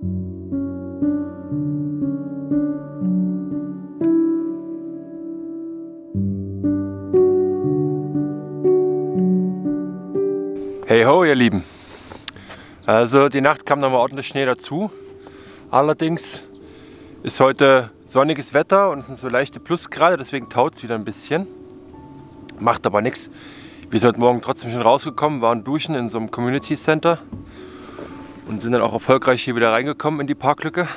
Hey ho, ihr Lieben! Also die Nacht kam nochmal ordentlich Schnee dazu. Allerdings ist heute sonniges Wetter und es sind so leichte Plusgrade, deswegen taut es wieder ein bisschen. Macht aber nichts. Wir sind heute Morgen trotzdem schon rausgekommen, waren duschen in so einem Community Center und sind dann auch erfolgreich hier wieder reingekommen in die Parklücke.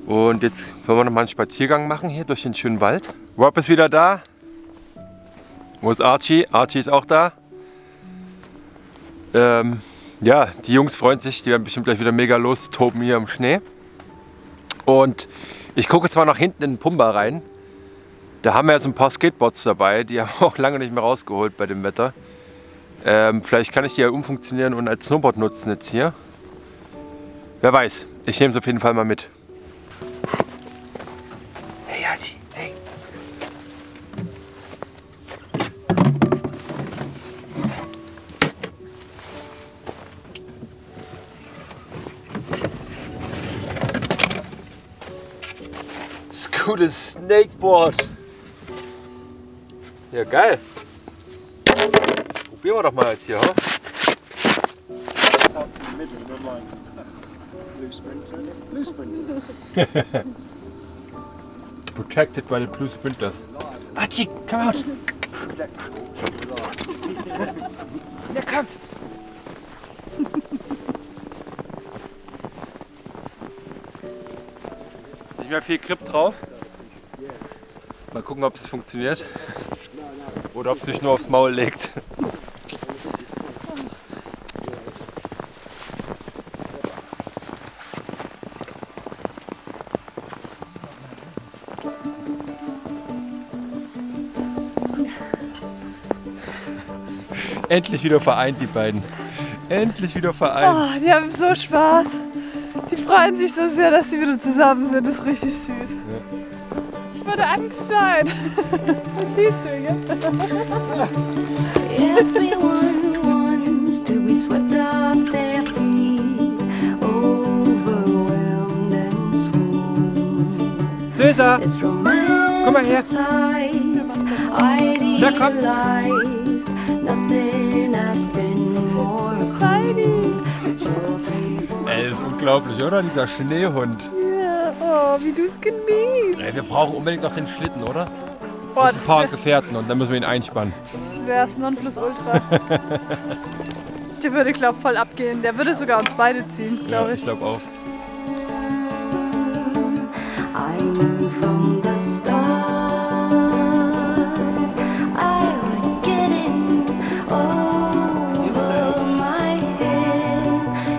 Und jetzt wollen wir nochmal einen Spaziergang machen hier durch den schönen Wald. Rob ist wieder da. Wo ist Archie? Archie ist auch da. Ja, die Jungs freuen sich, die werden bestimmt gleich wieder mega lostoben hier im Schnee. Und ich gucke jetzt mal nach hinten in den Pumba rein. Da haben wir jetzt ein paar Skateboards dabei, die haben wir auch lange nicht mehr rausgeholt bei dem Wetter. Vielleicht kann ich die ja umfunktionieren und als Snowboard nutzen jetzt hier. Wer weiß, ich nehme es auf jeden Fall mal mit. Hey Haji, hey. Gutes Snakeboard. Ja, geil. Probieren wir doch mal jetzt hier, ha? Protected by the blue sprinters. Archie, come out! Ja, komm! Ist nicht mehr viel Grip drauf. Mal gucken, ob es funktioniert. Oder ob es sich nur aufs Maul legt. Endlich wieder vereint, die beiden. Endlich wieder vereint. Oh, die haben so Spaß. Die freuen sich so sehr, dass sie wieder zusammen sind. Das ist richtig süß. Ja. Ich wurde angeschneit. Everyone wants to be swept off their feet, overwhelmed and swoon. Süßer! Komm mal her! Na komm! Ey, das ist unglaublich, oder? Dieser Schneehund. Ja, oh, wie du es genießt. Ey, wir brauchen unbedingt noch den Schlitten, oder? Boah, und ein paar Gefährten und dann müssen wir ihn einspannen. Das wär's Nonplusultra. Der würde, glaub, voll abgehen. Der würde sogar uns beide ziehen, glaube ich. Ich glaube auch. I knew from the start I would get in over my head.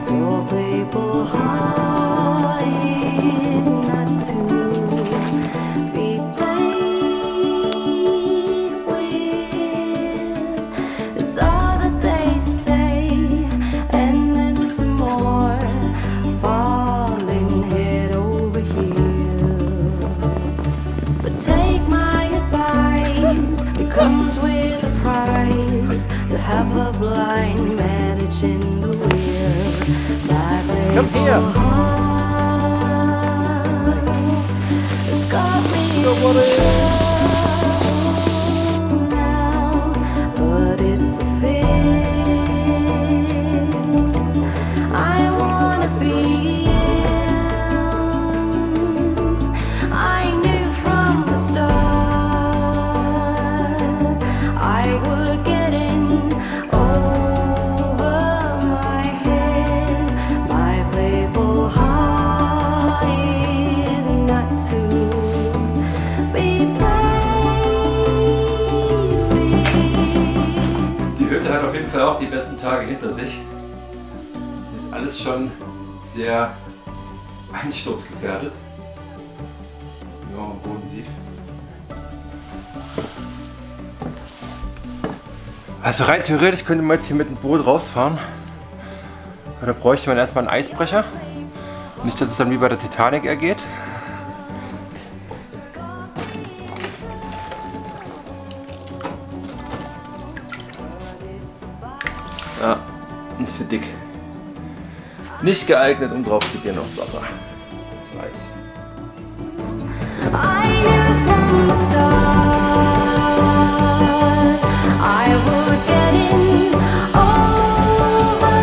Your playful heart is not to be played with. It's all that they say, and then some more, falling head over heels. But take my advice, it comes with a price, to have a blind marriage in the wheel. Come here. It's got me down, but it's a fix. I wanna be in. I knew from the start I would get in over my head. My playful heart is not to be played with. Die Hütte hat auf jeden Fall auch die besten Tage hinter sich. Hier ist alles schon sehr einsturzgefährdet. Wie man am Boden sieht. Also rein theoretisch könnte man jetzt hier mit dem Boot rausfahren. Aber da bräuchte man erstmal einen Eisbrecher. Nicht, dass es dann wie bei der Titanic ergeht. Ja, nicht so dick. nicht geeignet, um drauf zu gehen aufs Wasser. Das Eis. I knew from the start I would get in over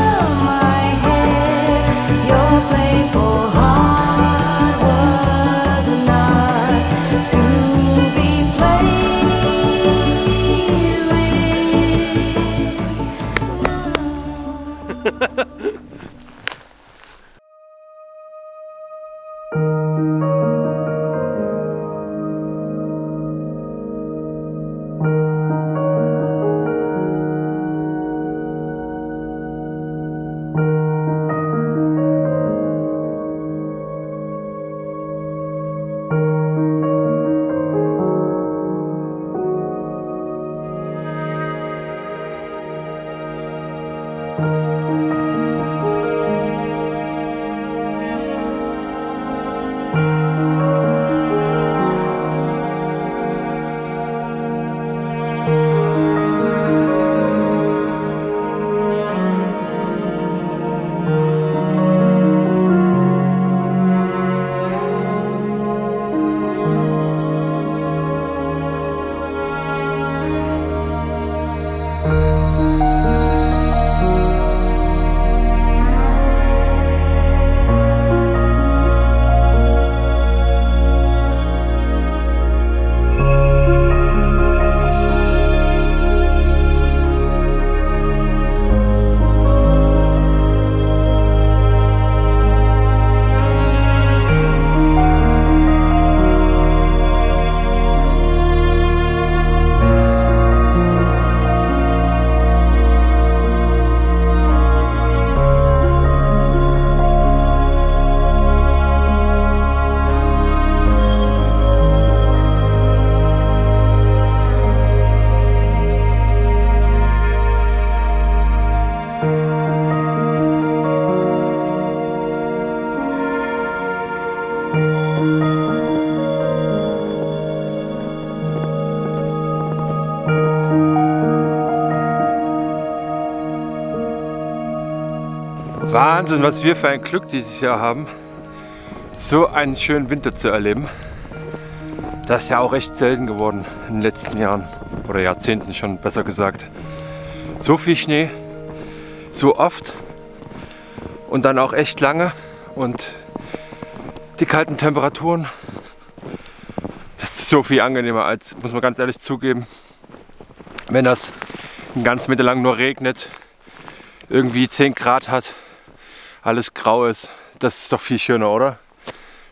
my head. Your playful heart was not to be played with. Wahnsinn, was wir für ein Glück dieses Jahr haben, so einen schönen Winter zu erleben. Das ist ja auch echt selten geworden in den letzten Jahren oder Jahrzehnten schon, besser gesagt. So viel Schnee, so oft und dann auch echt lange und die kalten Temperaturen. Das ist so viel angenehmer als, muss man ganz ehrlich zugeben, wenn das den ganzen Winter lang nur regnet, irgendwie 10 Grad hat, alles grau ist. Das ist doch viel schöner, oder?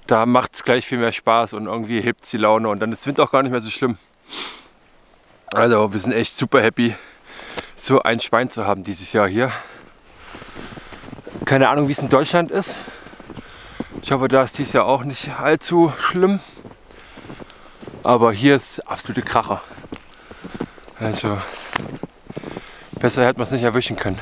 Da macht es gleich viel mehr Spaß und irgendwie hebt es die Laune und dann ist Winter auch gar nicht mehr so schlimm. Also wir sind echt super happy, so ein Schwein zu haben dieses Jahr hier. Keine Ahnung, wie es in Deutschland ist. Ich hoffe, da ist dieses Jahr auch nicht allzu schlimm. Aber hier ist absolute Kracher. Also besser hätte man es nicht erwischen können.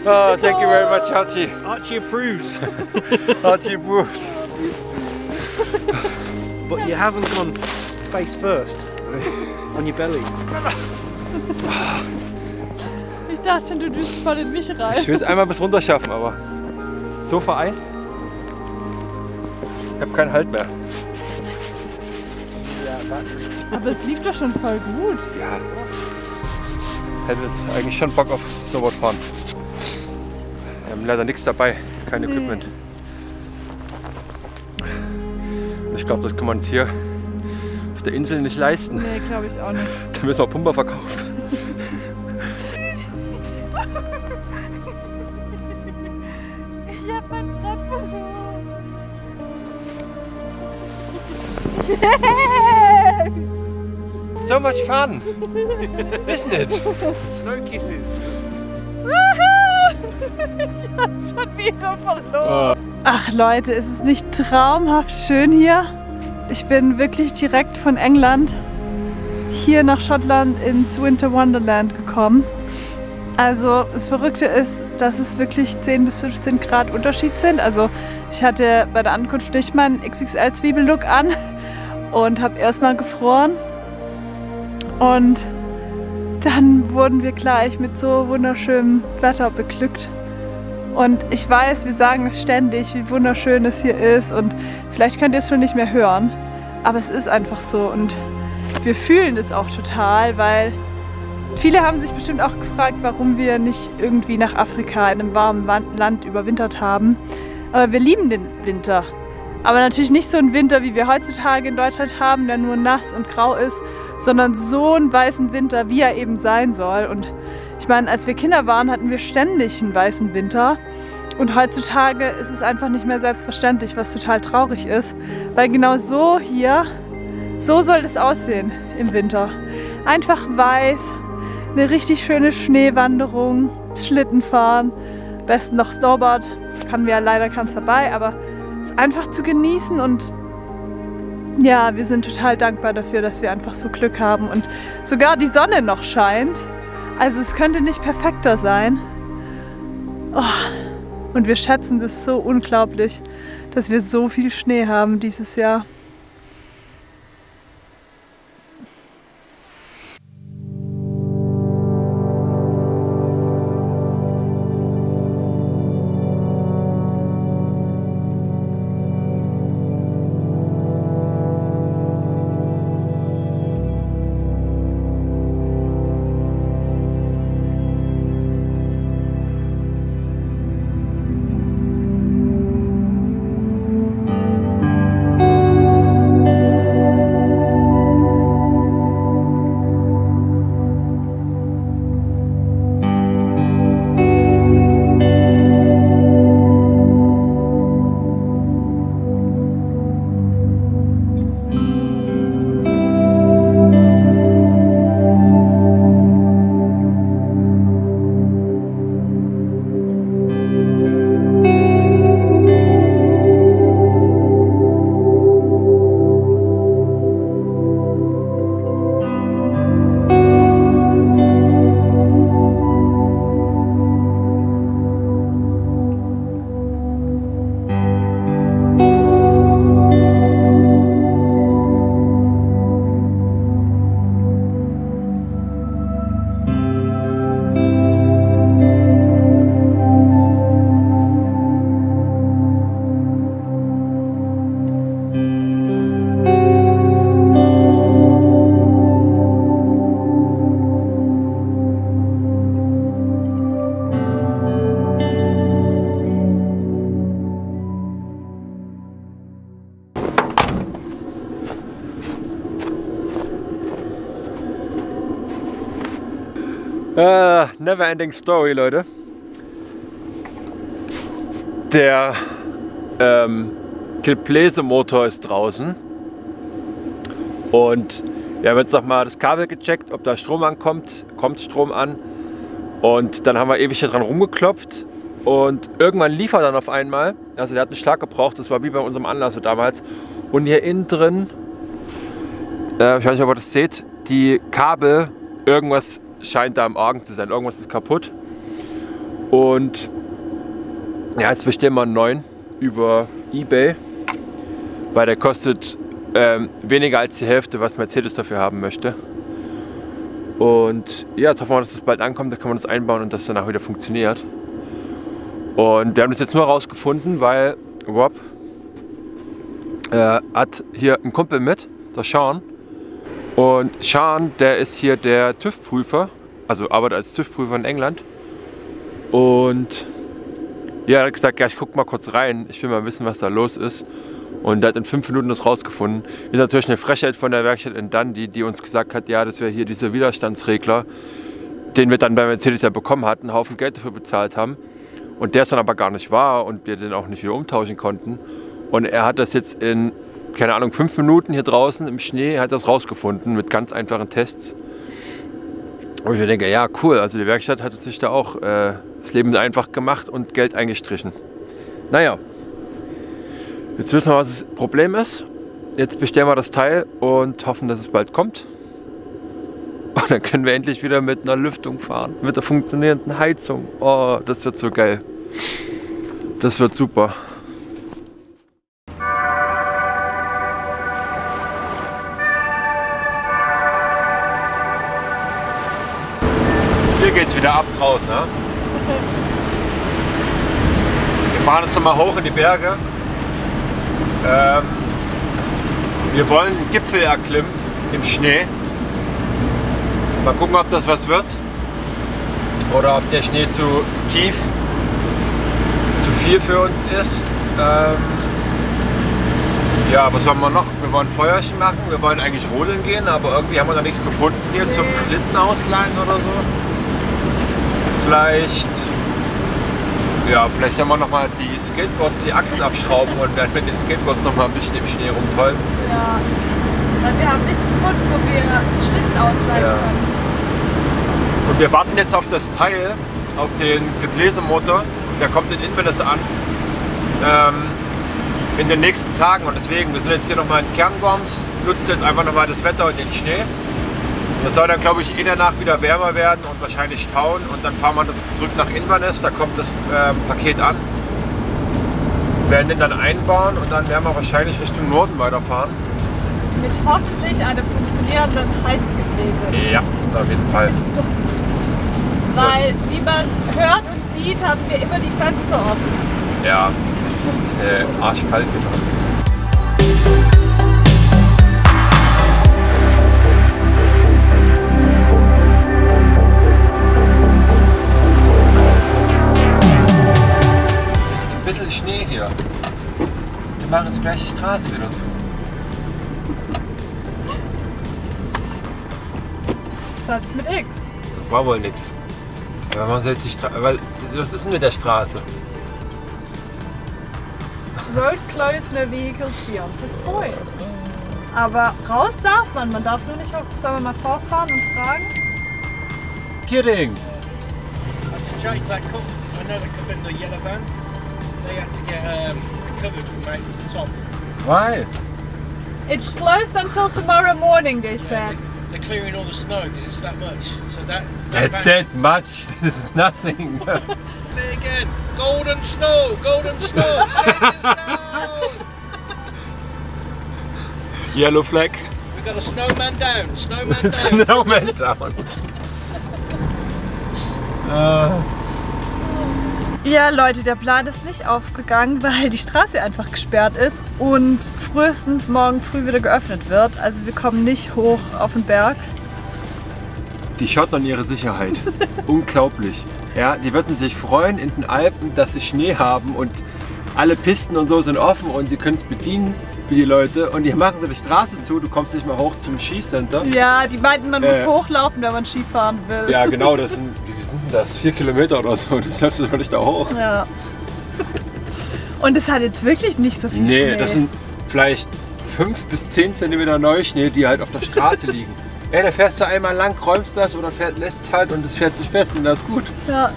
Oh, thank you very much, Archie. Archie approves. Archie approves. But you haven't gone face first on your belly. Ich dachte schon, du düst voll in mich rein. Ich will es einmal bis runter schaffen, aber so vereist. Ich habe keinen Halt mehr. Aber es lief doch schon voll gut. Ja. Hätte es eigentlich schon Bock auf Snowboardfahren. Wir haben leider nichts dabei, kein Equipment. Und ich glaube, das kann man uns hier auf der Insel nicht leisten. Nee, glaube ich auch nicht. Da müssen wir Pumper verkaufen. Ich hab mein Brett verloren. So much fun, isn't it? Snow kisses. Ich hab's schon wieder verloren. Ach Leute, ist es nicht traumhaft schön hier? Ich bin wirklich direkt von England hier nach Schottland ins Winter Wonderland gekommen. Also das Verrückte ist, dass es wirklich 10 bis 15 Grad Unterschied sind. Also ich hatte bei der Ankunft nicht meinen XXL-Zwiebellook an und habe erstmal gefroren. Und dann wurden wir gleich mit so wunderschönem Wetter beglückt. Und ich weiß, wir sagen es ständig, wie wunderschön es hier ist und vielleicht könnt ihr es schon nicht mehr hören, aber es ist einfach so und wir fühlen es auch total, weil viele haben sich bestimmt auch gefragt, warum wir nicht irgendwie nach Afrika in einem warmen Land überwintert haben. Aber wir lieben den Winter. Aber natürlich nicht so einen Winter, wie wir heutzutage in Deutschland haben, der nur nass und grau ist, sondern so einen weißen Winter, wie er eben sein soll. Und ich meine, als wir Kinder waren, hatten wir ständig einen weißen Winter. Und heutzutage ist es einfach nicht mehr selbstverständlich, was total traurig ist. Weil genau so hier, so soll es aussehen im Winter. Einfach weiß, eine richtig schöne Schneewanderung, Schlittenfahren, am besten noch Snowboard. Haben wir ja leider keins dabei, aber es ist einfach zu genießen und ja, wir sind total dankbar dafür, dass wir einfach so Glück haben und sogar die Sonne noch scheint. Also es könnte nicht perfekter sein. Oh, und wir schätzen das so unglaublich, dass wir so viel Schnee haben dieses Jahr. Never ending story, Leute. Der Kilplese-Motor ist draußen und wir haben jetzt nochmal das Kabel gecheckt, ob da Strom ankommt. Kommt Strom an und dann haben wir ewig dran rumgeklopft und irgendwann lief er dann auf einmal. Also der hat einen Schlag gebraucht, das war wie bei unserem Anlasser damals. Und hier innen drin, ich weiß nicht, ob ihr das seht, die Kabel, irgendwas scheint da am Argen zu sein, irgendwas ist kaputt. Und ja, jetzt bestellen wir einen neuen über eBay, weil der kostet weniger als die Hälfte, was Mercedes dafür haben möchte. Und ja, jetzt hoffen wir, dass das bald ankommt, dann kann man das einbauen und das danach wieder funktioniert. Und wir haben das jetzt nur herausgefunden, weil Rob hat hier einen Kumpel mit, der Sean. Und Sean, der ist hier der TÜV-Prüfer, also arbeitet als TÜV-Prüfer in England. Und ja, er hat gesagt, ja, ich guck mal kurz rein, ich will mal wissen, was da los ist. Und er hat in 5 Minuten das rausgefunden. Ist natürlich eine Frechheit von der Werkstatt in Dundee, die uns gesagt hat, ja, das wäre hier dieser Widerstandsregler, den wir dann bei Mercedes ja bekommen hatten, einen Haufen Geld dafür bezahlt haben. Und der ist dann aber gar nicht wahr und wir den auch nicht wieder umtauschen konnten. Und er hat das jetzt in keine Ahnung, 5 Minuten hier draußen im Schnee hat das rausgefunden mit ganz einfachen Tests. Und ich mir denke, ja cool, also die Werkstatt hat sich da auch das Leben einfach gemacht und Geld eingestrichen. Naja, jetzt wissen wir, was das Problem ist. Jetzt bestellen wir das Teil und hoffen, dass es bald kommt. Und dann können wir endlich wieder mit einer Lüftung fahren, mit der funktionierenden Heizung. Oh, das wird so geil. Das wird super. Hier geht's wieder ab draußen, ne? Wir fahren jetzt nochmal hoch in die Berge. Wir wollen einen Gipfel erklimmen im Schnee. Mal gucken, ob das was wird. Oder ob der Schnee zu tief, zu viel für uns ist. Ja, was wollen wir noch? Wir wollen Feuerchen machen, wir wollen eigentlich rodeln gehen, aber irgendwie haben wir noch nichts gefunden hier zum Schlitten ausleihen oder so. Vielleicht werden wir noch mal die Skateboards, die Achsen abschrauben und werden mit den Skateboards noch mal ein bisschen im Schnee rumtollen. Ja, weil wir haben nichts gefunden, wo wir Schlitten ausleihen können. Und wir warten jetzt auf das Teil, auf den Gebläsemotor. Der kommt in Inverness an in den nächsten Tagen. Und deswegen, wir sind jetzt hier noch mal in Cairngorms, nutzen jetzt einfach noch mal das Wetter und den Schnee. Das soll dann, glaube ich, danach wieder wärmer werden und wahrscheinlich tauen. Und dann fahren wir zurück nach Inverness, da kommt das Paket an. Wir werden den dann einbauen und dann werden wir wahrscheinlich Richtung Norden weiterfahren. Mit hoffentlich einem funktionierenden Heizgebläse. Ja, auf jeden Fall. Weil, wie man hört und sieht, haben wir immer die Fenster offen. Ja, es ist arschkalt wieder. Ein bisschen Schnee hier. Wir machen jetzt gleich die Straße wieder zu. Satz mit X. Das war wohl nix. Aber man jetzt die was ist denn mit der Straße? Road closed, no vehicles beyond this point. Aber raus darf man darf nur nicht hoch. Sollen wir mal vorfahren und fragen? Kidding! I just changed that cup. I know they come in the yellow van. They had to get covered from right at the top. Why? It's closed until tomorrow morning, they said. They're clearing all the snow because it's that much. So that van, That much, this is nothing. say again, golden snow, save the snow. Yellow flag. We got a snowman down, snowman down. Snowman down. Ja, Leute, der Plan ist nicht aufgegangen, weil die Straße einfach gesperrt ist und frühestens morgen früh wieder geöffnet wird. Also wir kommen nicht hoch auf den Berg. Die schottern ihre Sicherheit. Unglaublich. Ja, die würden sich freuen in den Alpen, dass sie Schnee haben und alle Pisten und so sind offen und die können es bedienen für die Leute. Und die machen so die Straße zu, du kommst nicht mal hoch zum Skicenter. Ja, die meinten, man muss hochlaufen, wenn man Skifahren will. Ja, genau, das sind, wie sind denn das? 4 Kilometer oder so, das schaffst du doch nicht da hoch. Ja. Und es hat jetzt wirklich nicht so viel Schnee. Nee, das sind vielleicht 5 bis 10 Zentimeter Neuschnee, die halt auf der Straße liegen. Ja, da fährst du einmal lang, räumst das oder lässt es halt und es fährt sich fest und das ist gut. Ja,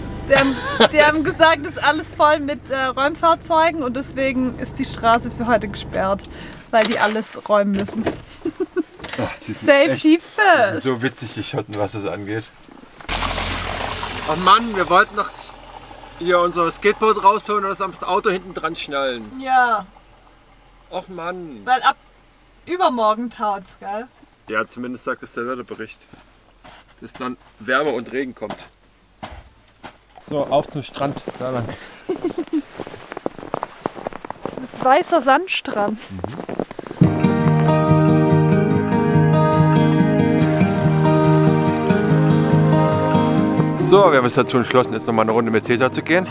die haben gesagt, es ist alles voll mit Räumfahrzeugen und deswegen ist die Straße für heute gesperrt, weil die alles räumen müssen. Ach, Safety Das first! ist so witzig, die Schotten, was das angeht. Oh Mann, wir wollten noch hier unser Skateboard rausholen und das am Auto hinten dran schnallen. Ja, Och Mann. weil ab übermorgen taut's, gell? Ja, zumindest sagt es der Wetterbericht, dass dann Wärme und Regen kommt. So, auf zum Strand, da lang. Das ist weißer Sandstrand. So, wir haben uns dazu entschlossen, jetzt noch mal eine Runde mit Cäsar zu gehen.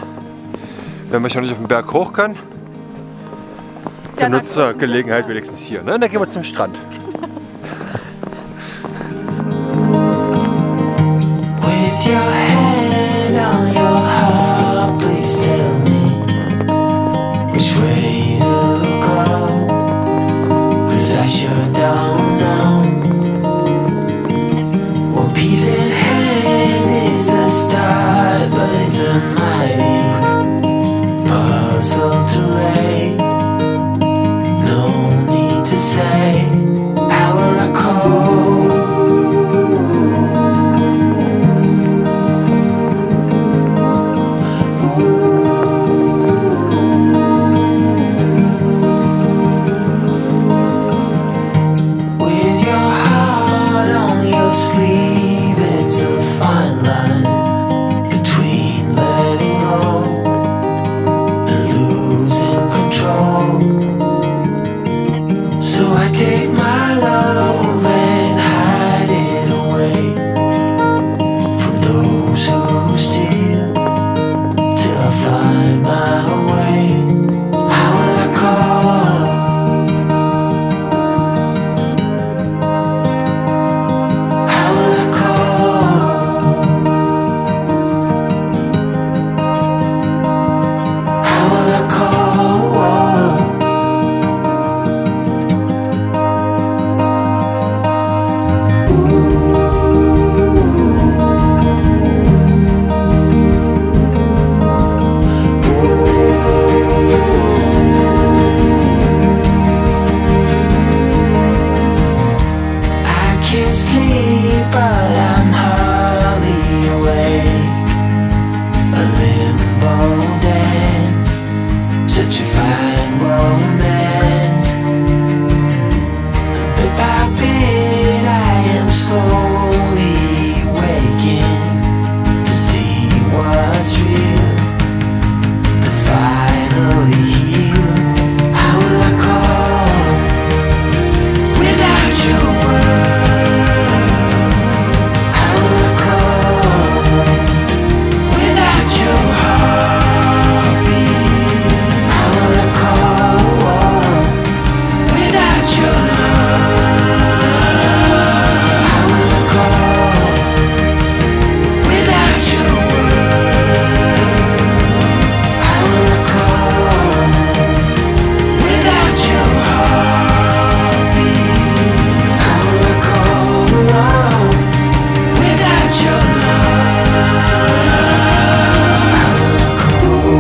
Wenn wir schon nicht auf den Berg hoch können, dann nutzt wir Gelegenheit wenigstens hier. Ne? Dann gehen wir zum Strand. With your hand on your heart, please tell me which way to go. can't sleep, but I'm hardly awake. A limbo dance, such a fine romance. Bit by bit I am slowly waking to see what's real, to finally heal. How will I cope without your word? How will I cope without your heartbeat? How will I cope without your love? How will I cope without your word? How will I cope without your heartbeat? How will I cope without your love? How will I cope?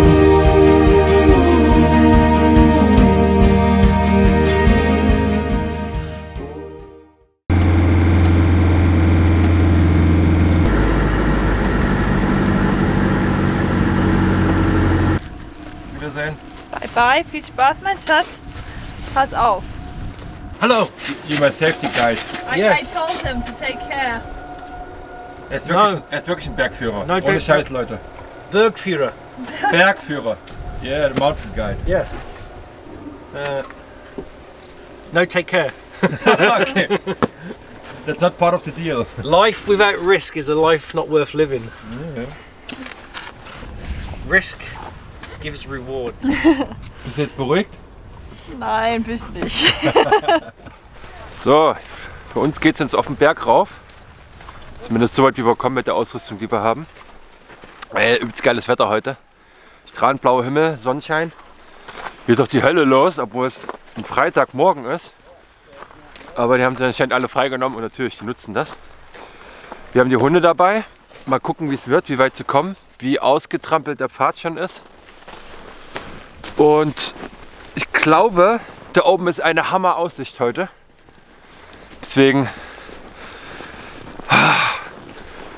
Wiedersehen. Bye bye, viel Spaß, mein Schatz. Pass auf. Hallo. You my safety guide. I told him to take care. Er ist No. wirklich ein Bergführer. No, Ohne don't- Scheiß, Leute. Bergführer. Bergführer. Yeah, the mountain guide. Yeah. No, take care. Okay. That's not part of the deal. Life without risk is a life not worth living. Risk gives rewards. Bist du jetzt beruhigt? Nein, bist nicht. So, für uns geht's jetzt auf den Berg rauf. Zumindest so weit, wie wir kommen mit der Ausrüstung, die wir haben. Übelst geiles Wetter heute. Strahlend blauer Himmel, Sonnenschein. Hier ist auch die Hölle los, obwohl es ein Freitagmorgen ist. Aber die haben sie anscheinend alle freigenommen und natürlich, die nutzen das. Wir haben die Hunde dabei. Mal gucken, wie es wird, wie weit sie kommen, wie ausgetrampelt der Pfad schon ist. Und ich glaube, da oben ist eine Hammer-Aussicht heute. Deswegen,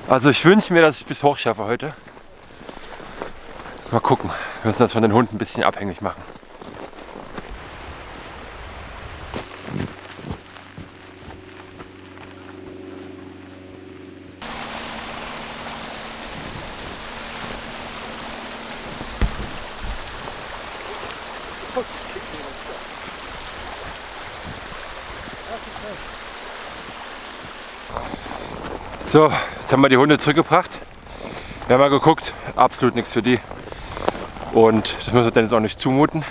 also ich wünsche mir, dass ich bis hoch schaffe heute. Mal gucken, wir müssen das von den Hunden ein bisschen abhängig machen. So, jetzt haben wir die Hunde zurückgebracht. Wir haben mal geguckt, absolut nichts für die. Und das müssen wir denen jetzt auch nicht zumuten.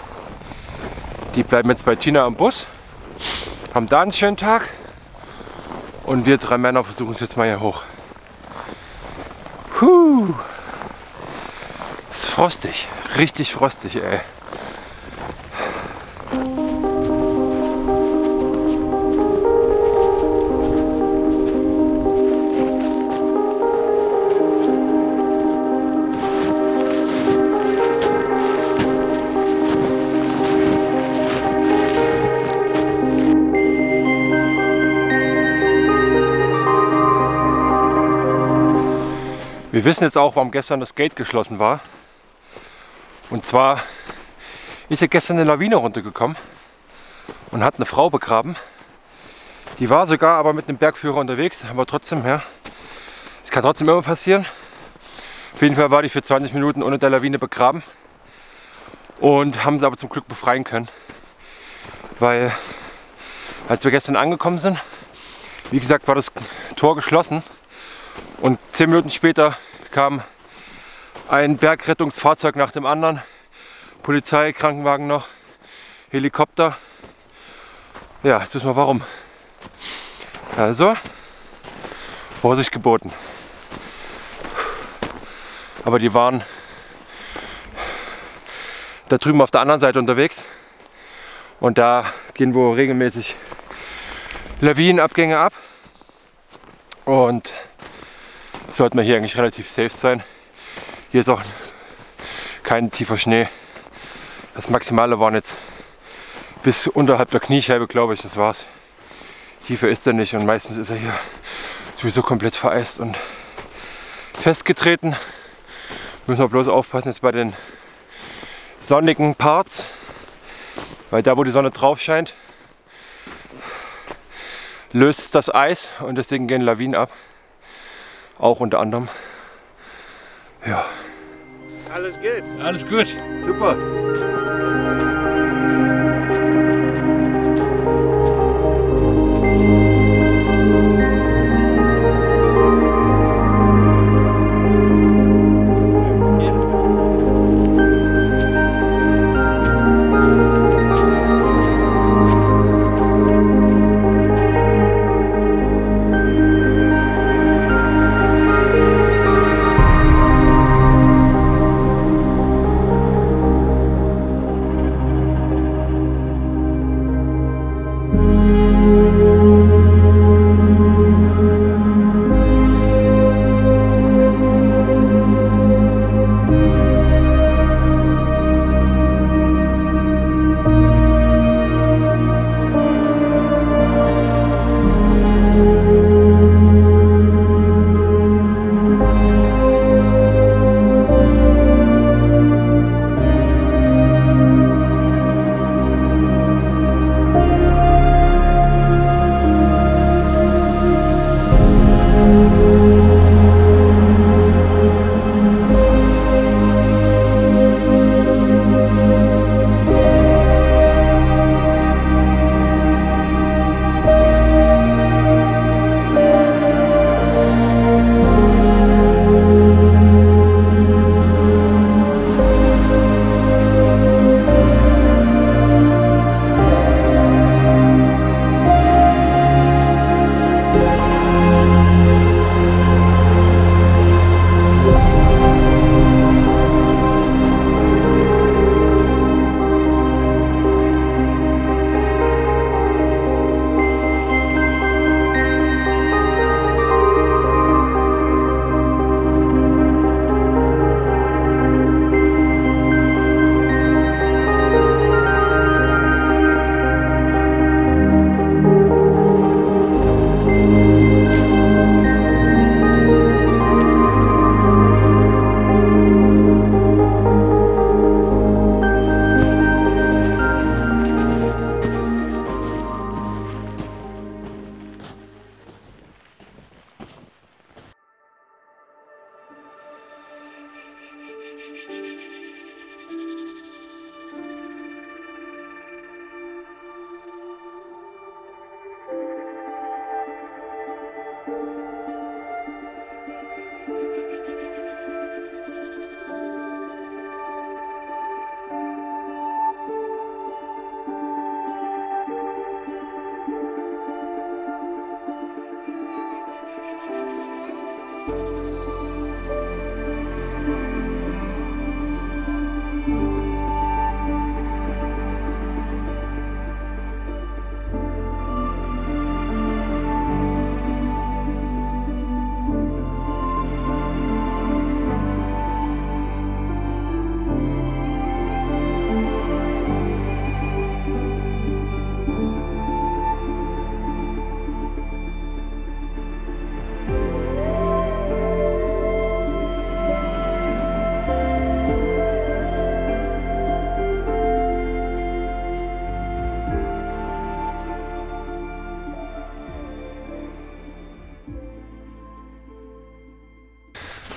Die bleiben jetzt bei Tina am Bus, haben da einen schönen Tag. Und wir drei Männer versuchen es jetzt mal hier hoch. Es ist frostig, richtig frostig, ey. Wir wissen jetzt auch, warum gestern das Gate geschlossen war. Und zwar ist ja gestern eine Lawine runtergekommen und hat eine Frau begraben. Die war sogar aber mit einem Bergführer unterwegs, aber trotzdem, ja, es kann trotzdem immer passieren. Auf jeden Fall war die für 20 Minuten unter der Lawine begraben und haben sie aber zum Glück befreien können. Weil als wir gestern angekommen sind, wie gesagt, war das Tor geschlossen. Und 10 Minuten später kam ein Bergrettungsfahrzeug nach dem anderen. Polizei, Krankenwagen noch, Helikopter. Ja, jetzt wissen wir warum. Also, Vorsicht geboten. Aber die waren da drüben auf der anderen Seite unterwegs. Und da gehen wohl regelmäßig Lawinenabgänge ab. Und sollten wir hier eigentlich relativ safe sein. Hier ist auch kein tiefer Schnee. Das Maximale waren jetzt bis unterhalb der Kniescheibe, glaube ich, das war's. Tiefer ist er nicht und meistens ist er hier sowieso komplett vereist und festgetreten. Müssen wir bloß aufpassen jetzt bei den sonnigen Parts, weil da, wo die Sonne drauf scheint, löst das Eis und deswegen gehen Lawinen ab. Auch unter anderem. Ja. Alles gut. Alles gut. Super.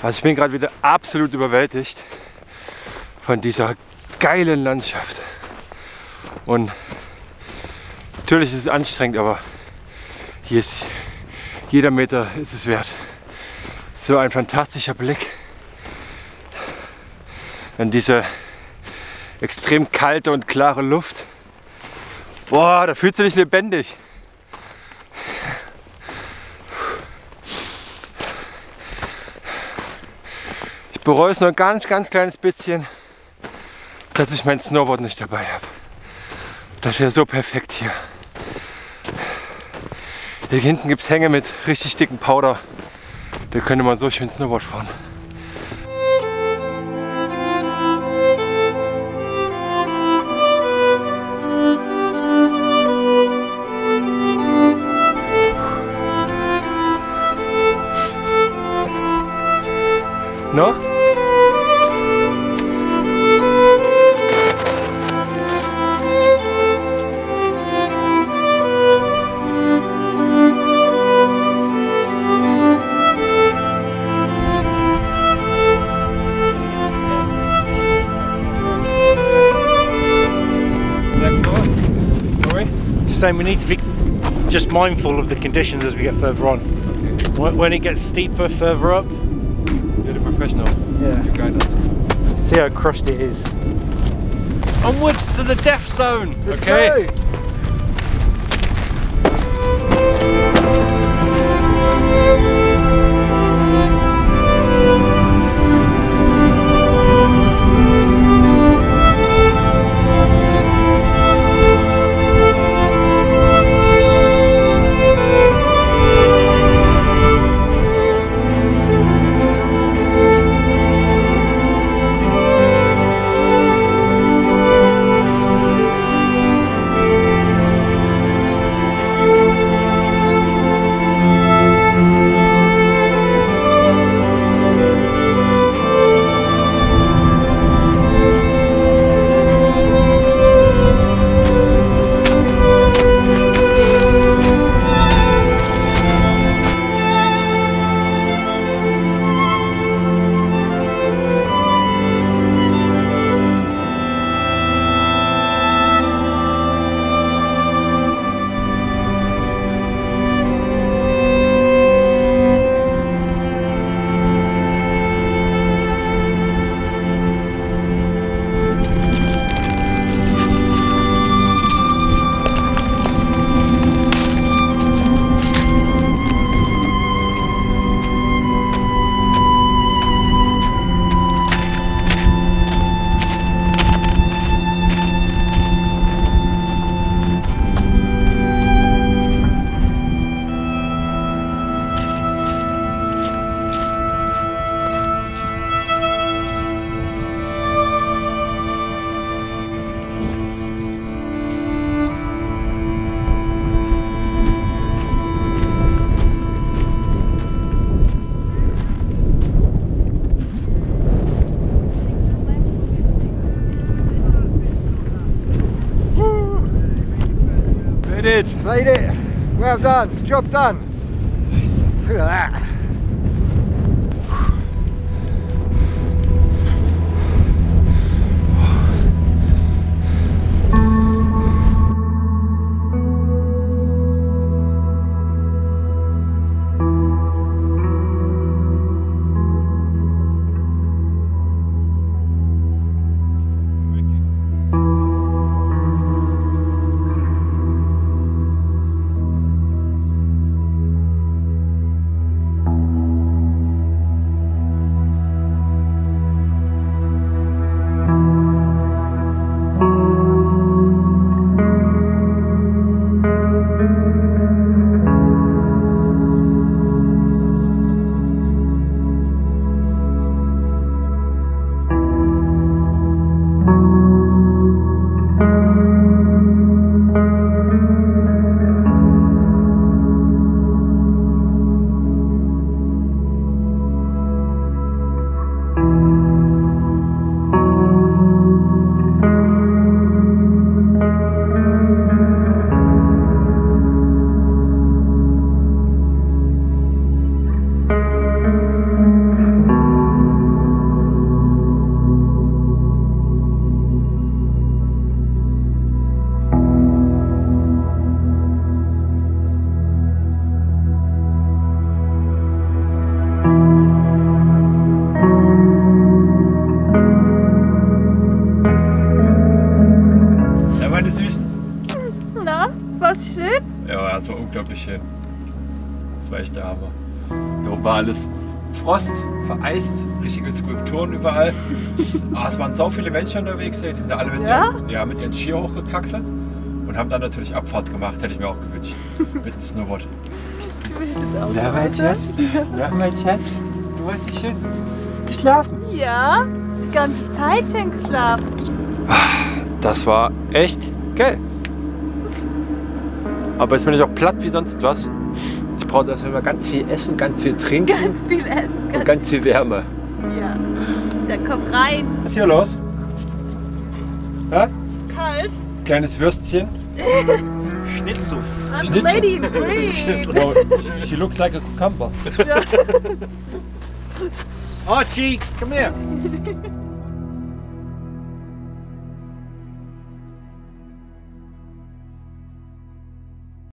Also ich bin gerade wieder absolut überwältigt von dieser geilen Landschaft. Und natürlich ist es anstrengend, aber hier ist jeder Meter ist es wert. So ein fantastischer Blick. Dann diese extrem kalte und klare Luft. Boah, da fühlst du dich lebendig. Ich bereue es nur ein ganz kleines bisschen, dass ich mein Snowboard nicht dabei habe. Das wäre so perfekt hier. Hier hinten gibt es Hänge mit richtig dicken Powder. Da könnte man so schön Snowboard fahren. No? Saying we need to be just mindful of the conditions as we get further on. Okay. When it gets steeper further up, you're the professional. Yeah. You guide us. See how crusty it is. Onwards to the death zone. Okay. Made it! Well done! Job done! Look at that! Na, war's schön? Ja, es war unglaublich schön. Das war echt der Hammer. Da oben war alles Frost, vereist, richtige Skulpturen überall. Ah, es waren so viele Menschen unterwegs, die sind da alle mit ihren Ski hochgekraxelt und haben dann natürlich Abfahrt gemacht, hätte ich mir auch gewünscht. Mit dem Snowboard. Ja, mein Schatz, du hast dich schön geschlafen. Ja, die ganze Zeit hin geschlafen. Das war echt geil. Aber jetzt bin ich auch platt wie sonst was. Ich brauche erstmal ganz viel Essen, ganz viel Trinken. Ganz viel Essen. Und ganz viel Wärme. Ja. Dann komm rein. Was ist hier los? Hä? Ist kalt. Kleines Würstchen. Schnitzel. I'm the Schnitzel. lady in green. Oh, she looks like a cucumber. Archie, come here.